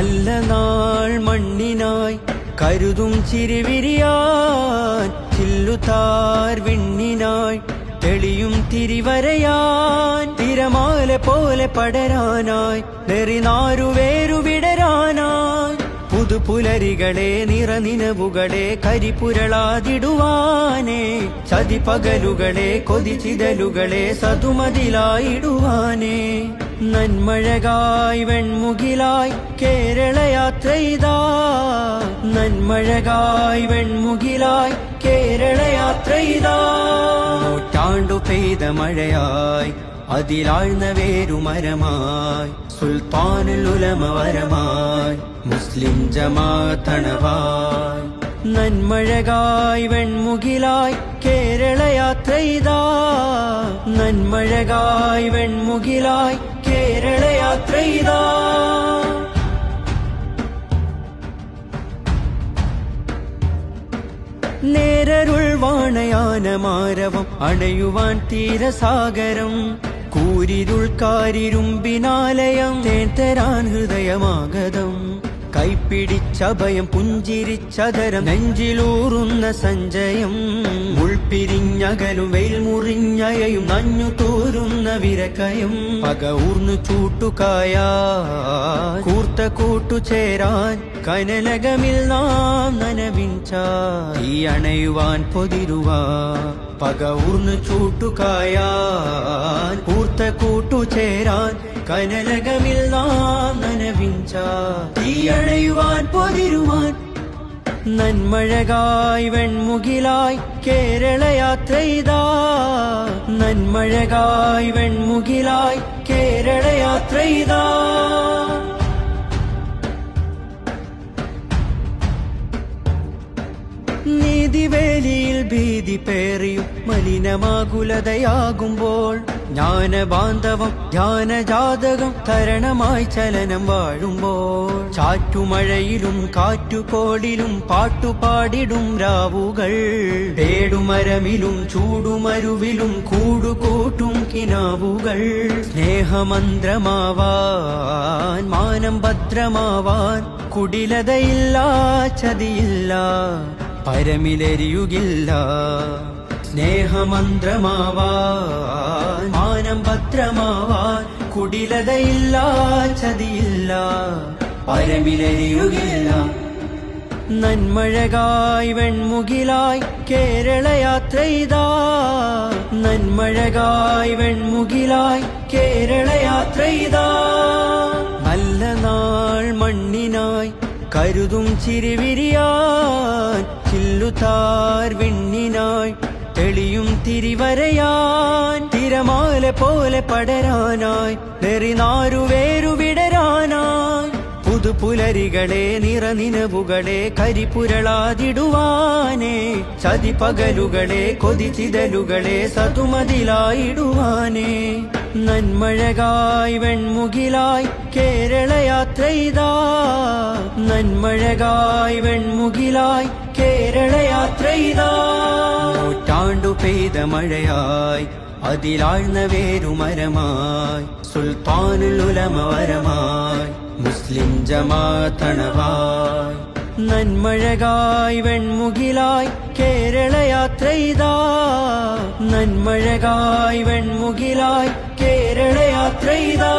നല്ല നാൾ മണ്ണിനായി കരുതും ചിരിവിരിയാൻ ചില്ലുതാർ വിണ്ണിനായി തെളിയും തിരിവരയാൻ തിരമാല പോലെ പടരാനായി നെറിനാരുവേരു വിടരാനായി പുതുപുലരികളെ നിറനിനവുകളെ കരിപുരളാതിടുവാനേ ചതിപകലുകളെ കൊതിച്ചിതലുകളെ സതുമതിലായിടുവാനേ നന്മഴകായി വെൺമുകിലായി കേരളയാത്രയിതാ നന്മഴകായി വെൺമുകിലായി കേരളയാത്രയിതാ നൂറ്റാണ്ടു പെയ്ത മഴയായി അതിലാഴ്ന്ന വേരുമരമായി സുൽത്താനുൽ ഉലമ വരമായി മുസ്ലിം ജമാഅത്തണവായി നന്മഴകായി വെൺമുകിലായി കേരളയാത്രയിതാ നന്മഴകായി വെൺമുകിലായി കേരളയാത്രയിതാ നേരരുൾ വാണയാനമാരവം അണയുവാൻ തീരസാഗരം കൂരിരുൾ കാരിരുമ്പിനാലയം തേൻ ഹൃദയമാഗതം കൈപ്പിടിച്ചഭയം പുഞ്ചിരിച്ചതരം നെഞ്ചിലൂറുന്ന സഞ്ചയം മുൾപിരിഞ്ഞകലും വെയിൽ മുറിഞ്ഞയയും നഞ്ഞു തോരുന്ന വിരക്കയം പക ഊർന്നു ചൂട്ടുകായ കൂർത്ത കൂട്ടുചേരാൻ കനലകമിൽ നാം നനവിഞ്ച ഈ അണയുവാൻ പൊതിരുവാ പക ഊർന്നു ചൂട്ടുകായാൻ കൂർത്ത കൂട്ടുചേരാൻ കനലകമിൽ നാം നനവിഞ്ച ഈ അണയുവാൻ പൊതിരുവാൻ നന്മഴകായി വെൺമുകിലായി കേരളയാത്രയിതാ നന്മഴകായി വെൺമുകിലായി കേരളയാത്രയിതാ നീതിവേലിയിൽ ഭീതി പേറിയും മലിനമാകുലതയാകുമ്പോൾ ജ്ഞാനബാന്ധവം ധ്യാനജാതകം തരണമായി ചലനം വാഴുമ്പോൾ ചാറ്റുമഴയിലും കാറ്റുകോളിലും പാട്ടുപാടിടും രാവുകൾ പേടുമരമിലും ചൂടുമരുവിലും കൂടുകൂട്ടും കിനാവുകൾ സ്നേഹമന്ത്രമാവാൻ മാനം ഭദ്രമാവാൻ കുടിലതയില്ല ചതിയില്ല പരമിലെരിയുകില്ല സ്നേഹമന്ത്രമാവാൻ മാനം ഭദ്രമാവാൻ കുടിലതയില്ല ചതിയില്ല പരമിലെരിയുകില്ല നന്മഴകായി വെൺമുകിലായി കേരളയാത്രയിതാ നന്മഴകായി വെൺമുകിലായി കേരളയാത്രയിതാ നല്ല നാൾ മണ്ണിനായി കരുതും ചിരിവിരിയാൻ ചില്ലുതാർ വിണ്ണിനായി തെളിയും തിരിവരയാൻ തിരമാല പോലെ പടരാനായി നെറിനാരുവേരു വിടരാനായി പുതുപുലരികളെ നിറനിനവുകളെ കരിപുരളാതിടുവാനേ ചതിപകലുകളെ കൊതിച്ചിതലുകളെ സതുമതിലായിടുവാനേ നന്മഴകായി വെൺമുകിലായി കേരളയാത്രയിതാ നന്മഴകായി വെൺമുകിലായി കേരളയാത്രയിതാ നൂറ്റാണ്ടു പെയ്ത മഴയായി അതിലാഴ്ന്ന വേരുമരമായി സുൽത്താനുൽ ഉലമ വരമായി മുസ്ലിം ജമാഅത്തണവായി നന്മഴകായി വെൺമുകിലായി കേരളയാത്രയിതാ നന്മഴകായി വെൺമുകിലായി കേരളയാത്രയിതാ